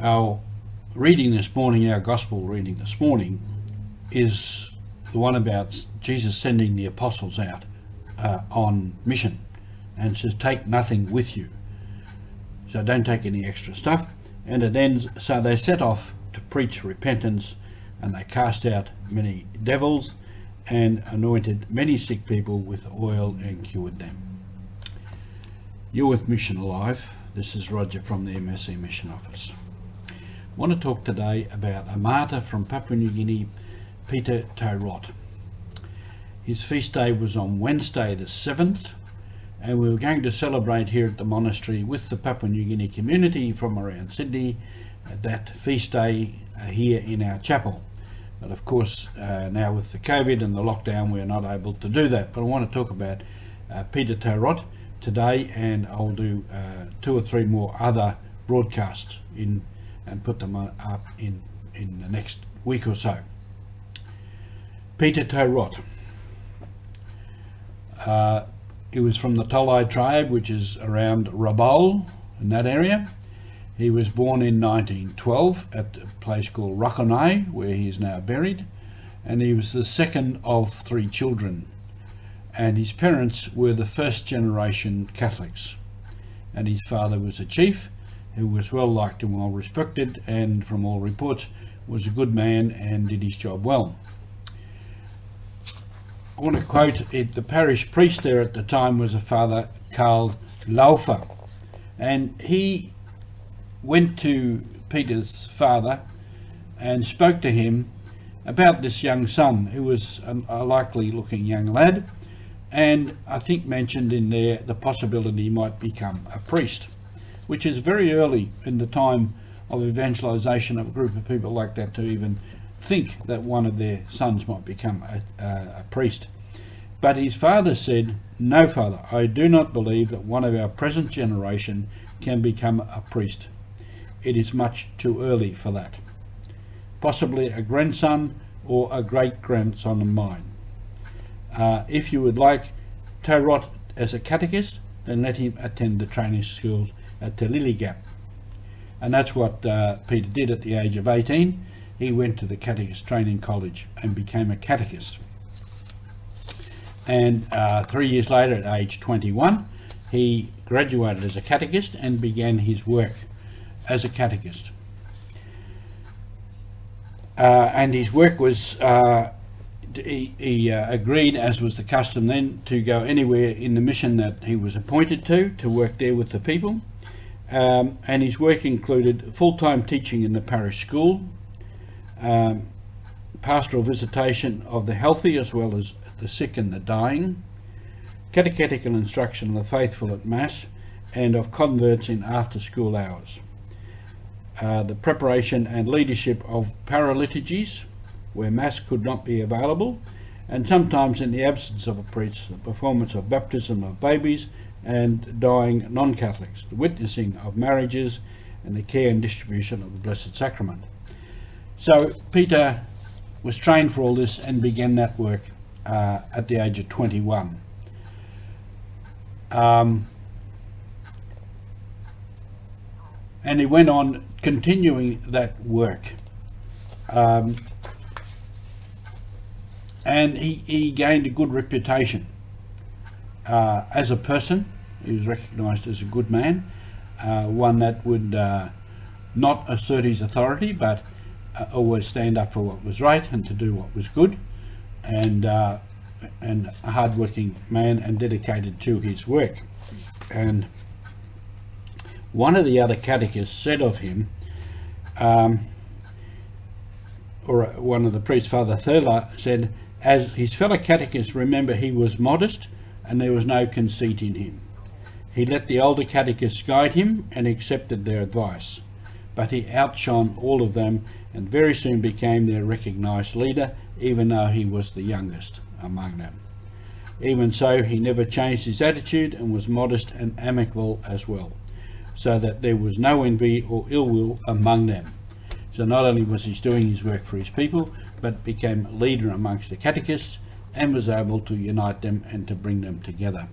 Our reading this morning, our gospel reading this morning, is the one about Jesus sending the apostles out on mission, and says, take nothing with you. So don't take any extra stuff. And it ends, so they set off to preach repentance, and they cast out many devils and anointed many sick people with oil and cured them. You're with Mission Alive. This is Roger from the MSC Mission Office. I want to talk today about a martyr from Papua New Guinea, Peter Tairot. His feast day was on Wednesday the 7th, and we were going to celebrate here at the monastery with the Papua New Guinea community from around Sydney that feast day here in our chapel. But of course, now with the COVID and the lockdown, we're not able to do that. But I want to talk about Peter Tairot today, and I'll do 2 or 3 more other broadcasts and put them up in the next week or so. Peter Tairot. He was from the Tolai tribe, which is around Rabaul, in that area. He was born in 1912 at a place called Rakonai, where he is now buried, and he was the second of 3 children. And his parents were the first generation Catholics. And his father was a chief who was well liked and well respected, and from all reports was a good man and did his job well. I want to quote it. The parish priest there at the time was a Father Karl Laufer, and he went to Peter's father and spoke to him about this young son, who was a likely looking young lad, and I think mentioned in there the possibility he might become a priest, which is very early in the time of evangelization of a group of people like that to even think that one of their sons might become a priest. But his father said, "No, Father, I do not believe that one of our present generation can become a priest. It is much too early for that. Possibly a grandson or a great-grandson of mine. If you would like Tairot as a catechist, then let him attend the training schools at Te Lilligap." And that's what Peter did at the age of 18. He went to the Catechist Training College and became a catechist. And 3 years later, at age 21, he graduated as a catechist and began his work as a catechist. And his work was, he agreed, as was the custom then, to go anywhere in the mission that he was appointed to work there with the people. And his work included full-time teaching in the parish school, pastoral visitation of the healthy as well as the sick and the dying, catechetical instruction of the faithful at Mass, and of converts in after-school hours. The preparation and leadership of paraliturgies, where Mass could not be available, and sometimes in the absence of a priest, the performance of baptism of babies and dying non-Catholics, the witnessing of marriages, and the care and distribution of the Blessed Sacrament. So Peter was trained for all this and began that work at the age of 21. And he went on continuing that work. And he gained a good reputation as a person. He was recognised as a good man, one that would not assert his authority, but always stand up for what was right and to do what was good, and a hard-working man and dedicated to his work. And one of the other catechists said of him, or one of the priests, Father Thurla, said, as his fellow catechists, remember, he was modest and there was no conceit in him. He let the older catechists guide him and accepted their advice, but he outshone all of them and very soon became their recognised leader, even though he was the youngest among them. Even so, he never changed his attitude and was modest and amicable as well, so that there was no envy or ill will among them. So not only was he doing his work for his people, but became leader amongst the catechists and was able to unite them and to bring them together.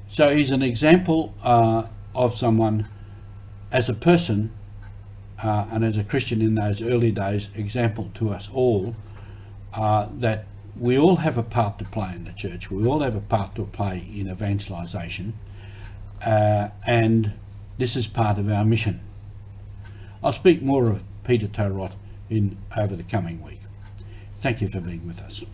So he's an example of someone as a person and as a Christian in those early days, example to us all, that we all have a part to play in the church. We all have a part to play in evangelisation, and this is part of our mission. I'll speak more of Peter Tarot over the coming week. Thank you for being with us.